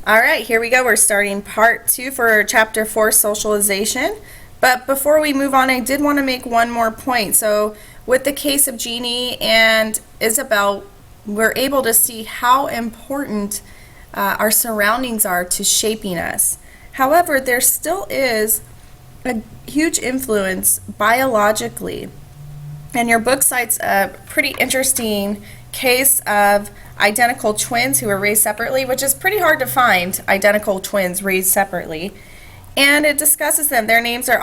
All right, here we go. We're starting part 2 for chapter 4, socialization. But before we move on, I did want to make one more point. So with the case of Jeannie and Isabel, we're able to see how important our surroundings are to shaping us. However, there still is a huge influence biologically. And your book cites a pretty interesting case of identical twins who were raised separately, which is pretty hard to find, identical twins raised separately. And it discusses them. Their names are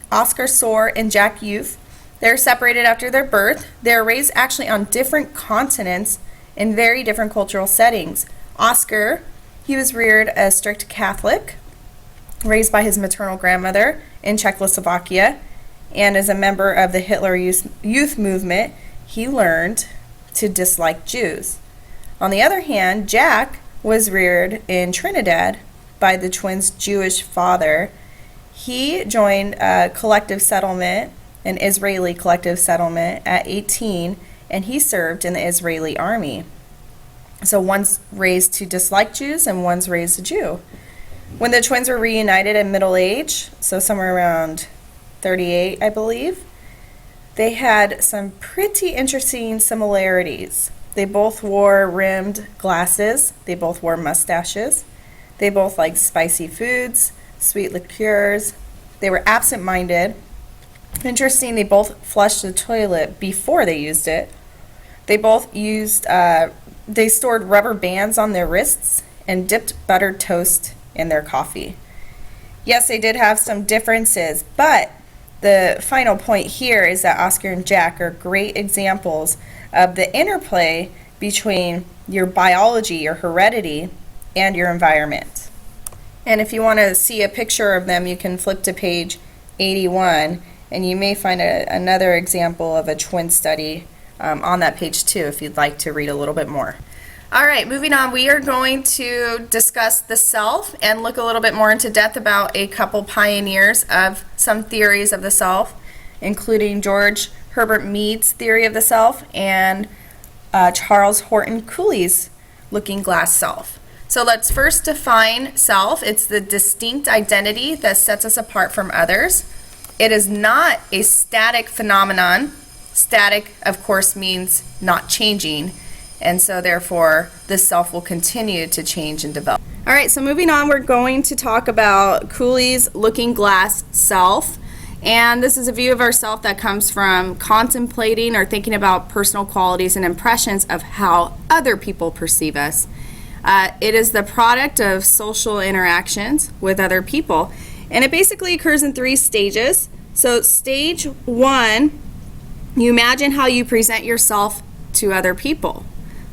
Oscar Soar and Jack Youth. They're separated after their birth. They're raised actually on different continents in very different cultural settings. Oscar, he was reared a strict Catholic, raised by his maternal grandmother in Czechoslovakia, and as a member of the Hitler Youth movement, he learned to dislike Jews. On the other hand, Jack was reared in Trinidad by the twins' Jewish father. He joined a collective settlement, an Israeli collective settlement, at 18, and he served in the Israeli army. So one's raised to dislike Jews and one's raised a Jew. When the twins were reunited in middle age, so somewhere around 38, I believe, they had some pretty interesting similarities. They both wore rimmed glasses. They both wore mustaches. They both liked spicy foods, sweet liqueurs. They were absent-minded. Interesting, they both flushed the toilet before they used it. They both they stored rubber bands on their wrists and dipped buttered toast in their coffee. Yes, they did have some differences, but the final point here is that Oscar and Jack are great examples of the interplay between your biology, your heredity, and your environment. And if you want to see a picture of them, you can flip to page 81, and you may find another example of a twin study on that page too, if you'd like to read a little bit more. All right, moving on, we are going to discuss the self and look a little bit more into depth about a couple pioneers of some theories of the self, including George Herbert Mead's theory of the self and Charles Horton Cooley's looking glass self. So let's first define self. It's the distinct identity that sets us apart from others. It is not a static phenomenon. Static, of course, means not changing. And so therefore, the self will continue to change and develop. All right, so moving on, we're going to talk about Cooley's looking glass self. And this is a view of ourself that comes from contemplating or thinking about personal qualities and impressions of how other people perceive us. It is the product of social interactions with other people. And it basically occurs in 3 stages. So stage 1, you imagine how you present yourself to other people.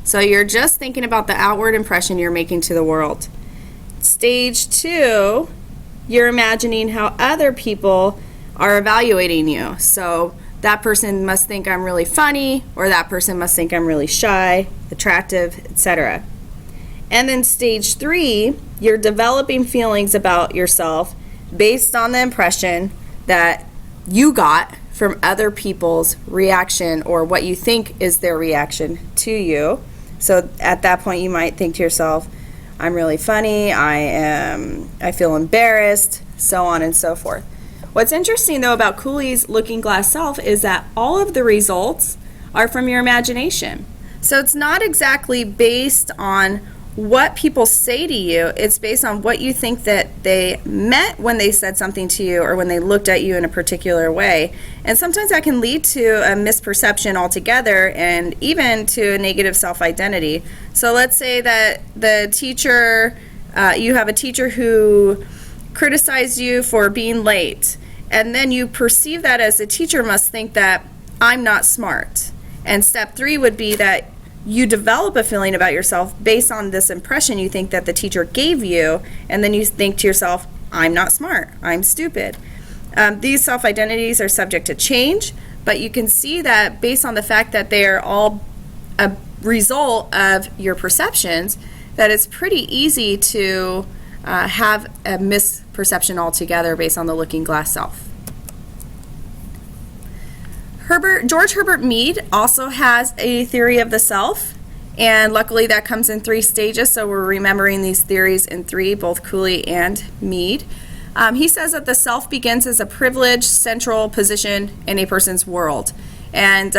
So you're just thinking about the outward impression you're making to the world. Stage 2, you're imagining how other people are evaluating you. So that person must think I'm really funny, or that person must think I'm really shy, attractive, etc. And then stage 3, you're developing feelings about yourself based on the impression that you got from other people's reaction or what you think is their reaction to you. So at that point you might think to yourself, I'm really funny, I feel embarrassed, so on and so forth. What's interesting though about Cooley's looking glass self is that all of the results are from your imagination. So it's not exactly based on what people say to you, it's based on what you think that they meant when they said something to you or when they looked at you in a particular way. And sometimes that can lead to a misperception altogether and even to a negative self-identity. So let's say that the teacher, you have a teacher who criticized you for being late, and then you perceive that as the teacher must think that I'm not smart. And step 3 would be that you develop a feeling about yourself based on this impression you think that the teacher gave you, and then you think to yourself, I'm not smart, I'm stupid. These self-identities are subject to change, but you can see that based on the fact that they are all a result of your perceptions, that it's pretty easy to have a misperception altogether based on the looking glass self. George Herbert Mead also has a theory of the self, And luckily that comes in 3 stages, so we're remembering these theories in 3, both Cooley and Mead. He says that the self begins as a privileged central position in a person's world. And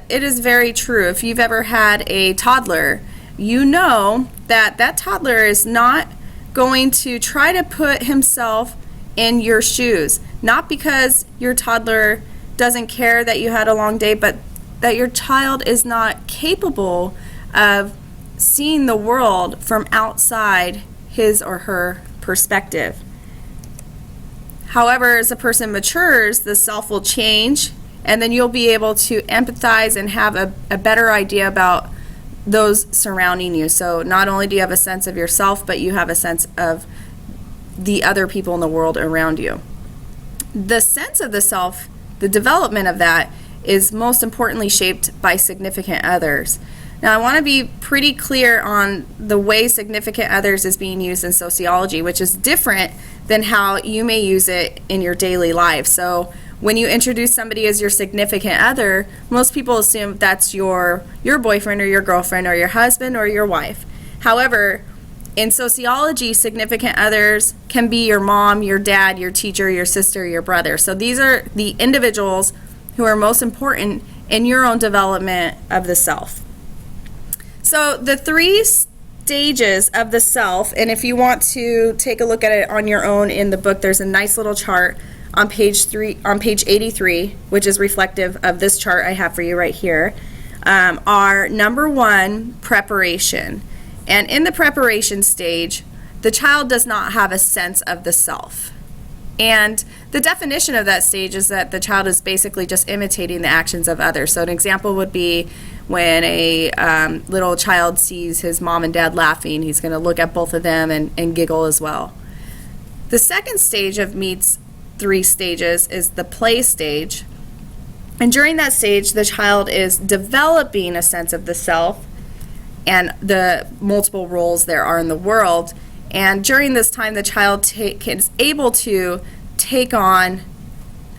it is very true. If you've ever had a toddler, you know that that toddler is not going to try to put himself in your shoes. Not because your toddler doesn't care that you had a long day, but that your child is not capable of seeing the world from outside his or her perspective. However, as a person matures, the self will change, and then you'll be able to empathize and have a better idea about those surrounding you. So not only do you have a sense of yourself, but you have a sense of the other people in the world around you. The sense of the self, the development of that, is most importantly shaped by significant others. Now, I want to be pretty clear on the way significant others is being used in sociology, which is different than how you may use it in your daily life. So when you introduce somebody as your significant other, most people assume that's your boyfriend or your girlfriend or your husband or your wife. However, in sociology, significant others can be your mom, your dad, your teacher, your sister, your brother. So these are the individuals who are most important in your own development of the self. So the 3 stages of the self, and if you want to take a look at it on your own in the book, there's a nice little chart on page 83, which is reflective of this chart I have for you right here, are number 1, preparation. And in the preparation stage, the child does not have a sense of the self. And the definition of that stage is that the child is basically just imitating the actions of others. So an example would be when a little child sees his mom and dad laughing, he's going to look at both of them and giggle as well. The second stage of Mead's 3 stages is the play stage. And during that stage, the child is developing a sense of the self and the multiple roles there are in the world. And during this time, the child is able to take on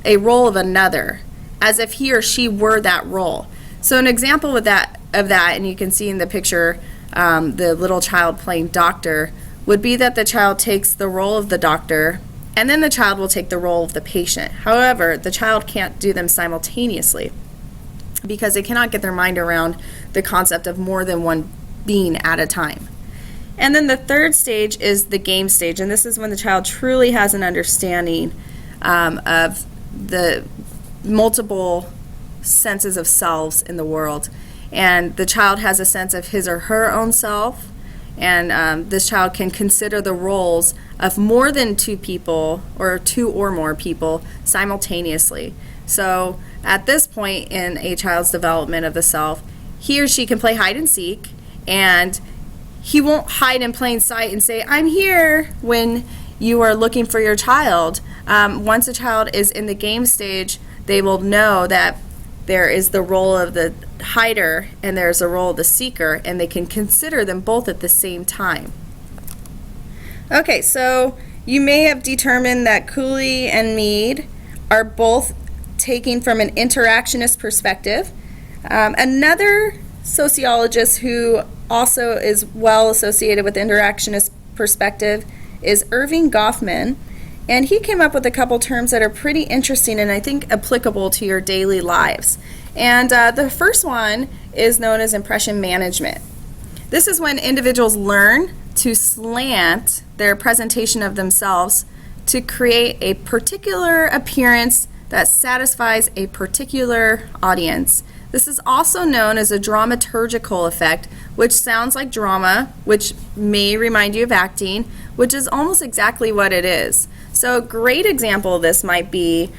a role of another, as if he or she were that role. So an example of that, and you can see in the picture, the little child playing doctor, would be that the child takes the role of the doctor, and then the child will take the role of the patient. However, the child can't do them simultaneously because they cannot get their mind around the concept of more than one being at a time. And then the third stage is the game stage, and this is when the child truly has an understanding of the multiple senses of selves in the world. And the child has a sense of his or her own self, and this child can consider the roles of more than 2 people or 2 or more people simultaneously. So at this point in a child's development of the self, he or she can play hide and seek, and he won't hide in plain sight and say, "I'm here," when you are looking for your child. Once a child is in the game stage, they will know that there is the role of the hider and there's a role of the seeker, and they can consider them both at the same time. Okay, so you may have determined that Cooley and Mead are both taking from an interactionist perspective. Another sociologist who also is well associated with interactionist perspective is Irving Goffman, and he came up with a couple terms that are pretty interesting and I think applicable to your daily lives. And the first one is known as impression management. This is when individuals learn to slant their presentation of themselves to create a particular appearance that satisfies a particular audience. This is also known as a dramaturgical effect, which sounds like drama, which may remind you of acting, which is almost exactly what it is. So a great example of this might be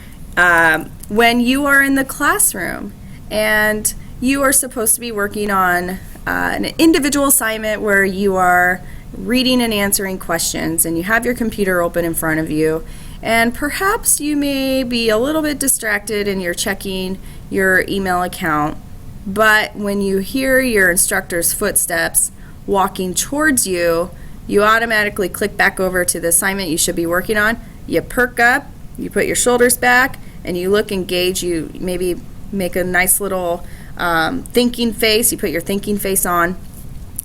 when you are in the classroom and you are supposed to be working on an individual assignment where you are reading and answering questions, and you have your computer open in front of you, and perhaps you may be a little bit distracted and you're checking your email account, but when you hear your instructor's footsteps walking towards you, you automatically click back over to the assignment you should be working on. You perk up, you put your shoulders back, and you look engaged. You maybe make a nice little thinking face. You put your thinking face on,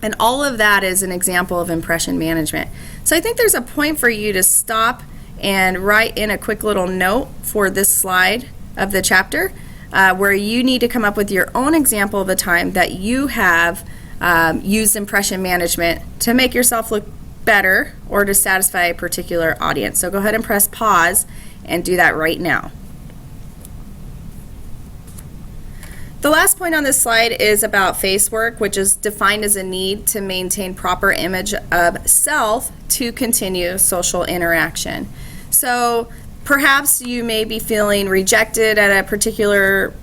And all of that is an example of impression management. So I think there's a point for you to stop and write in a quick little note for this slide of the chapter where you need to come up with your own example of a time that you have used impression management to make yourself look better or to satisfy a particular audience. So go ahead and press pause and do that right now. The last point on this slide is about face work, which is defined as a need to maintain proper image of self to continue social interaction. So perhaps you may be feeling rejected at a particular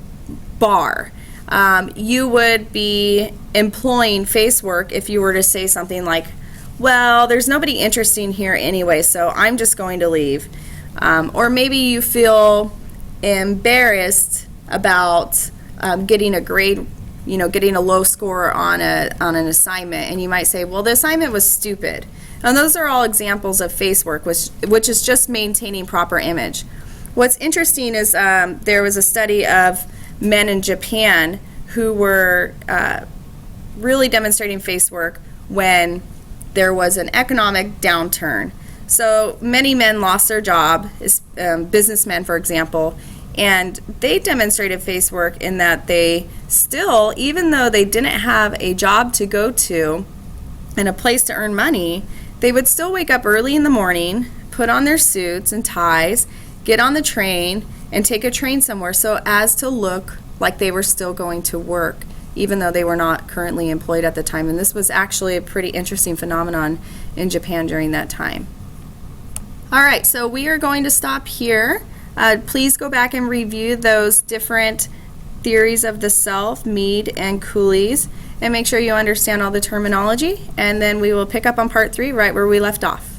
bar. You would be employing face work if you were to say something like, well, there's nobody interesting here anyway, so I'm just going to leave. Or maybe you feel embarrassed about getting a grade, getting a low score on an assignment, and you might say, well, the assignment was stupid. And those are all examples of face work, which is just maintaining proper image. What's interesting is there was a study of men in Japan who were really demonstrating face work when there was an economic downturn. So many men lost their job, businessmen, for example, and they demonstrated face work in that they still, even though they didn't have a job to go to and a place to earn money, they would still wake up early in the morning, put on their suits and ties, get on the train, and take a train somewhere so as to look like they were still going to work, even though they were not currently employed at the time. And this was actually a pretty interesting phenomenon in Japan during that time. All right, so we are going to stop here. Please go back and review those different theories of the self, Mead and Cooley's, and make sure you understand all the terminology, and then we will pick up on part 3 right where we left off.